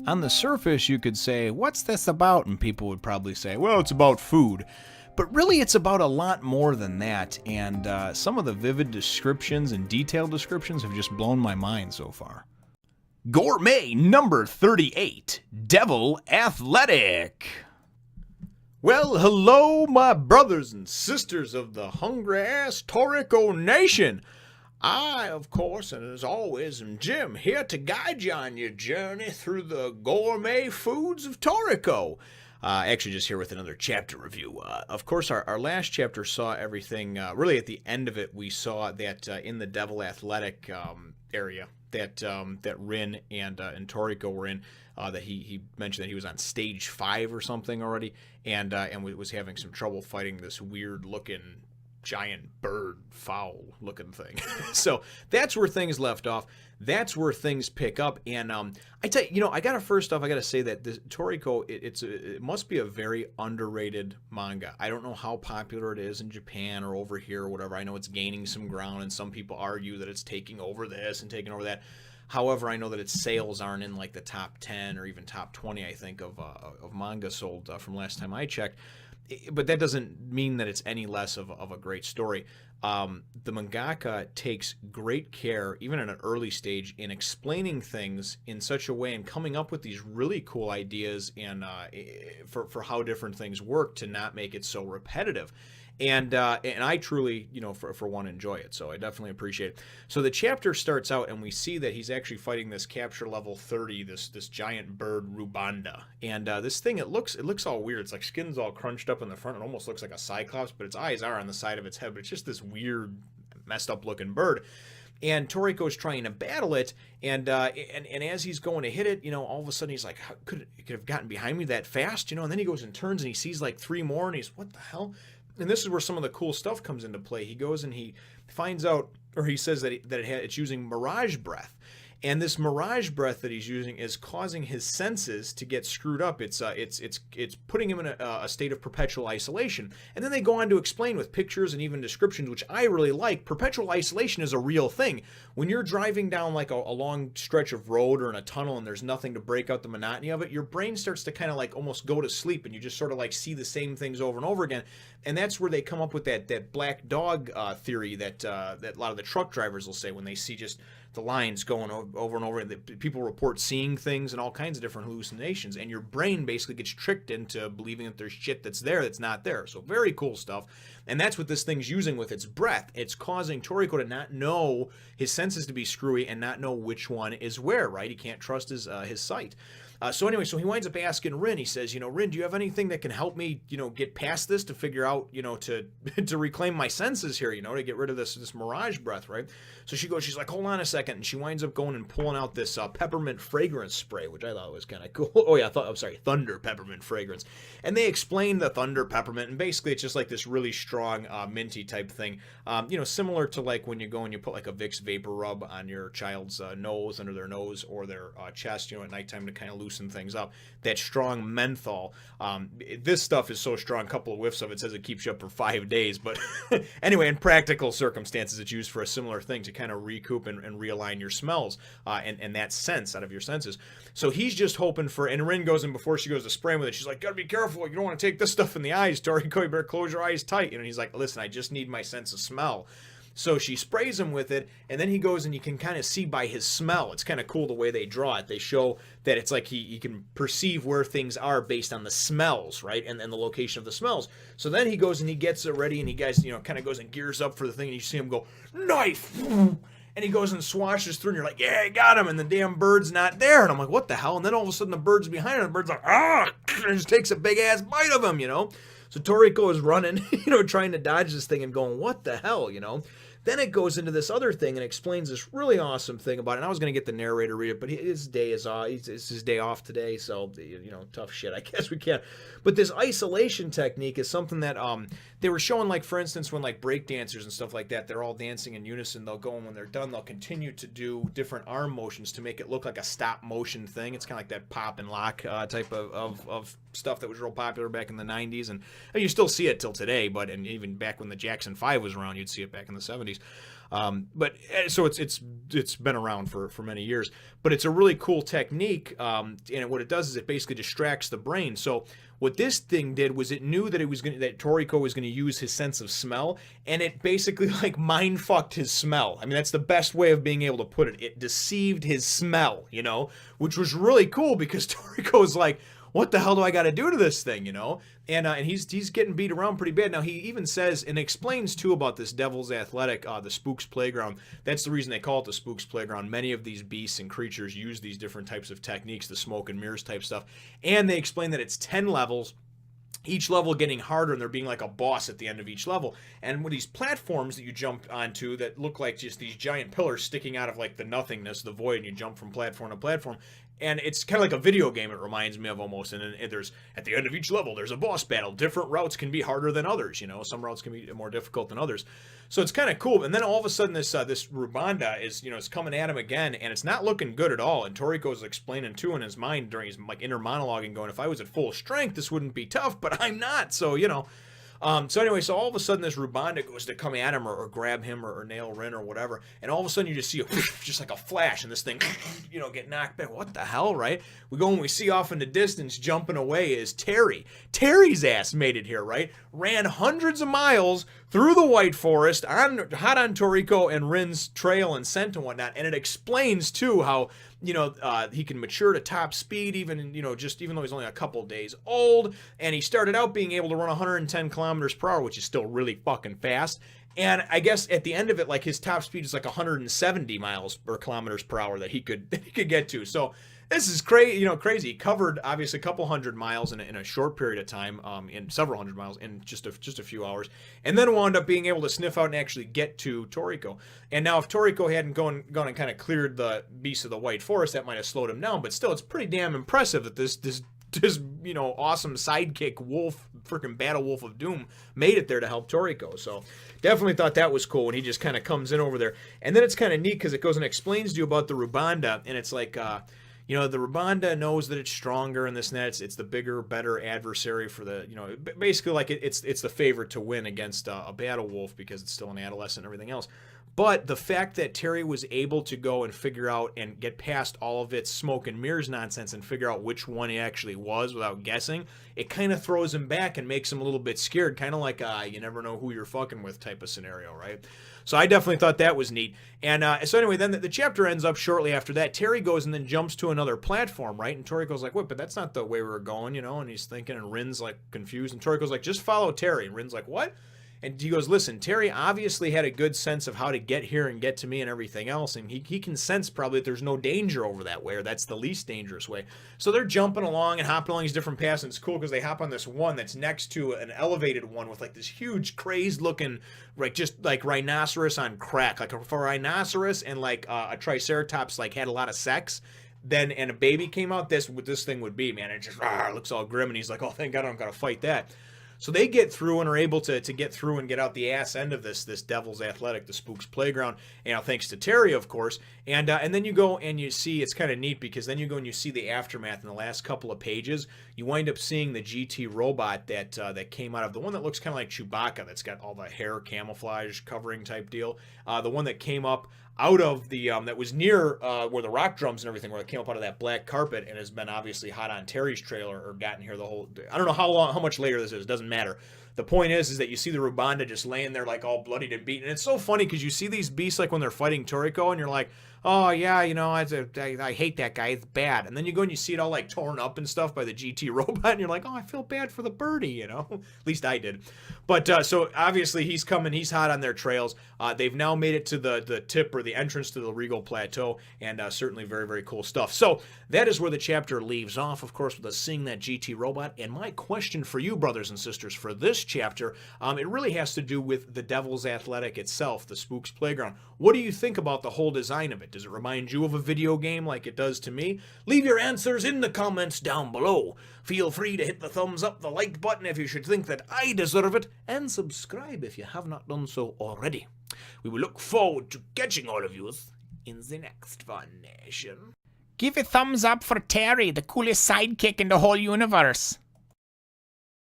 On the surface, you could say, what's this about? And people would probably say, well, it's about food. But really, it's about a lot more than that, and some of the vivid descriptions and detailed descriptions have just blown my mind so far. Gourmet number 38, Devil Athletic. Well, hello, my brothers and sisters of the hungry-ass Toriko Nation. I, of course, and as always, am Jim, here to guide you on your journey through the gourmet foods of Toriko. Actually, just here with another chapter review. Of course, our last chapter saw everything, really at the end of it, we saw that in the Devil Athletic area that Rin and Toriko were in, that he mentioned that he was on stage 5 or something already, and was having some trouble fighting this weird-looking giant bird, foul-looking thing. So that's where things left off. That's where things pick up. And I tell you, I gotta say that this Toriko, it must be a very underrated manga. I don't know how popular it is in Japan or over here or whatever. I know it's gaining some ground, and some people argue that it's taking over this and taking over that. However, I know that its sales aren't in like the top 10 or even top 20, I think, of manga sold from last time I checked. But that doesn't mean that it's any less of a great story. The mangaka takes great care, even at an early stage, in explaining things in such a way and coming up with these really cool ideas and for how different things work to not make it so repetitive. And I truly, for one, enjoy it. So I definitely appreciate it. So the chapter starts out, and we see that he's actually fighting this capture level 30, this giant bird Robanda. And this thing, it looks all weird. It's like skin's all crunched up in the front. It almost looks like a cyclops, but its eyes are on the side of its head. But it's just this weird, messed up looking bird. And Toriko's trying to battle it, and as he's going to hit it, all of a sudden he's like, how could it have gotten behind me that fast? And then he goes and turns and he sees like 3 more, and he's, what the hell? And this is where some of the cool stuff comes into play. He goes and he finds out, or he says that it's using mirage breath. And this mirage breath that he's using is causing his senses to get screwed up. It's putting him in a state of perpetual isolation. And then they go on to explain with pictures and even descriptions, which I really like. Perpetual isolation is a real thing. When you're driving down like a long stretch of road or in a tunnel and there's nothing to break out the monotony of it, your brain starts to kind of like almost go to sleep, and you just sort of like see the same things over and over again. And that's where they come up with that black dog theory that a lot of the truck drivers will say when they see just the lines going over and over, and people report seeing things and all kinds of different hallucinations, and your brain basically gets tricked into believing that there's shit that's there that's not there. So very cool stuff. And that's what this thing's using with its breath. It's causing Toriko to not know, his senses to be screwy and not know which one is where, right? He can't trust his sight. So anyway, so he winds up asking Rin. He says, Rin, do you have anything that can help me, get past this, to figure out, to to reclaim my senses here, to get rid of this mirage breath, right? So she's like, hold on a second, and she winds up going and pulling out this peppermint fragrance spray, which I thought was kind of cool. Oh yeah, Thunder Peppermint Fragrance. And they explain the Thunder Peppermint, and basically it's just like this really strong minty type thing, similar to like when you go and you put like a Vicks vapor rub on your child's nose, under their nose or their chest, at nighttime to kind of loosen things up. That strong menthol. This stuff is so strong, a couple of whiffs of it says it keeps you up for 5 days. But anyway, in practical circumstances, it's used for a similar thing to kind of recoup and realign your smells and that sense out of your senses. So he's just hoping for, and Rin goes in before she goes to spray him with it. She's like, gotta be careful. You don't want to take this stuff in the eyes, Toriko. You better close your eyes tight. And he's like, listen, I just need my sense of smell. So she sprays him with it, and then he goes and you can kind of see by his smell. It's kind of cool the way they draw it. They show that it's like he can perceive where things are based on the smells, right? And the location of the smells. So then he goes and he gets it ready, and he kind of goes and gears up for the thing, and you see him go, knife! And he goes and swashes through, and you're like, yeah, I got him, and the damn bird's not there. And I'm like, what the hell? And then all of a sudden the bird's behind him, and the bird's like, and just takes a big-ass bite of him, So Toriko is running, trying to dodge this thing and going, what the hell, Then it goes into this other thing and explains this really awesome thing about it. And I was going to get the narrator to read it, but his day is off. It's his day off today, so, tough shit. I guess we can't. But this isolation technique is something that they were showing, like, for instance, when, like, break dancers and stuff like that, they're all dancing in unison. They'll go, and when they're done, they'll continue to do different arm motions to make it look like a stop-motion thing. It's kind of like that pop and lock type of stuff that was real popular back in the 90s. And you still see it till today, and even back when the Jackson 5 was around, you'd see it back in the 70s. So it's been around for many years, but it's a really cool technique. And what it does is it basically distracts the brain. So what this thing did was it knew that that Toriko was going to use his sense of smell, and it basically like mind fucked his smell. I mean, that's the best way of being able to put it. It deceived his smell, which was really cool because Toriko was like, what the hell do I got to do to this thing, And he's getting beat around pretty bad. Now, he even says and explains, too, about this Devil's Athletic, the Spooks Playground. That's the reason they call it the Spooks Playground. Many of these beasts and creatures use these different types of techniques, the smoke and mirrors type stuff. And they explain that it's 10 levels. Each level getting harder, and there being like a boss at the end of each level. And with these platforms that you jump onto that look like just these giant pillars sticking out of like the nothingness, the void, and you jump from platform to platform. And it's kind of like a video game, it reminds me of almost. And there's, at the end of each level, there's a boss battle. Different routes can be harder than others, Some routes can be more difficult than others. So it's kind of cool. And then all of a sudden, this Robanda is, it's coming at him again, and it's not looking good at all. And Toriko's explaining, too, in his mind during his like inner monologue and going, if I was at full strength, this wouldn't be tough, but I'm not. So, so anyway, so all of a sudden this Robanda goes to come at him or grab him or nail Rin or whatever, and all of a sudden you just see just like a flash, and this thing, get knocked back. What the hell, right? We go and we see off in the distance jumping away is Terry. Terry's ass made it here, right? Ran hundreds of miles through the White Forest, hot on Toriko and Rin's trail and scent and whatnot, and it explains too how he can mature to top speed even though he's only a couple days old, and he started out being able to run 110 kilometers per hour, which is still really fucking fast. And I guess at the end of it, like his top speed is like 170 miles or kilometers per hour that he could get to. So this is crazy. He covered obviously a couple hundred miles in a short period of time, in several hundred miles in just a few hours, and then wound up being able to sniff out and actually get to Toriko. And now if Toriko hadn't gone and kind of cleared the beast of the White Forest, that might have slowed him down. But still, it's pretty damn impressive that this awesome sidekick wolf, freaking battle wolf of doom, made it there to help Toriko. So definitely thought that was cool when he just kind of comes in over there. And then it's kind of neat because it goes and explains to you about the Robanda, and it's like the Robanda knows that it's stronger and this and that. It's the bigger, better adversary for the, basically like it's the favorite to win against a battle wolf because it's still an adolescent and everything else. But the fact that Terry was able to go and figure out and get past all of its smoke and mirrors nonsense and figure out which one he actually was without guessing, it kind of throws him back and makes him a little bit scared, kind of like you never know who you're fucking with type of scenario, right? So I definitely thought that was neat. And so anyway, then the chapter ends up shortly after that. Terry goes and then jumps to another platform, right? And Toriko's like, what? But that's not the way we were going, And he's thinking, and Rin's like confused. And Toriko's like, just follow Terry. And Rin's like, what? And he goes, listen, Terry obviously had a good sense of how to get here and get to me and everything else. And he can sense probably that there's no danger over that way, or that's the least dangerous way. So they're jumping along and hopping along these different paths. And it's cool because they hop on this one that's next to an elevated one with like this huge crazed looking, like just like rhinoceros on crack. Like if a rhinoceros and like a triceratops like had a lot of sex, and a baby came out, what this thing would be, man. It just looks all grim. And he's like, oh, thank God I don't got to fight that. So they get through and are able to get through and get out the ass end of this Devil's Athletic, the Spooks Playground, thanks to Terry, of course. And then you go and you see, it's kind of neat because then you go and you see the aftermath in the last couple of pages. You wind up seeing the GT robot that came out of the one that looks kind of like Chewbacca, that's got all the hair camouflage covering type deal. The one that came up out of the that was near where the rock drums and everything, where it came up out of that black carpet and has been obviously hot on Terry's trailer or gotten here the whole, I don't know how much later this is, doesn't matter. The point is that you see the Robanda just laying there like all bloodied and beaten. And it's so funny because you see these beasts like when they're fighting Toriko and you're like, oh yeah, I hate that guy, it's bad. And then you go and you see it all like torn up and stuff by the GT robot and you're like, oh, I feel bad for the birdie, At least I did. But so obviously he's coming, he's hot on their trails. They've now made it to the tip or the entrance to the Regal Plateau, and certainly very, very cool stuff. So that is where the chapter leaves off, of course, with us seeing that GT robot. And my question for you, brothers and sisters, for this chapter, it really has to do with the Devil's Athletic itself, the Spooks Playground. What do you think about the whole design of it? Does it remind you of a video game like it does to me? Leave your answers in the comments down below. Feel free to hit the thumbs up, the like button if you should think that I deserve it, and subscribe if you have not done so already. We will look forward to catching all of you in the next Fun Nation. Give a thumbs up for Terry, the coolest sidekick in the whole universe.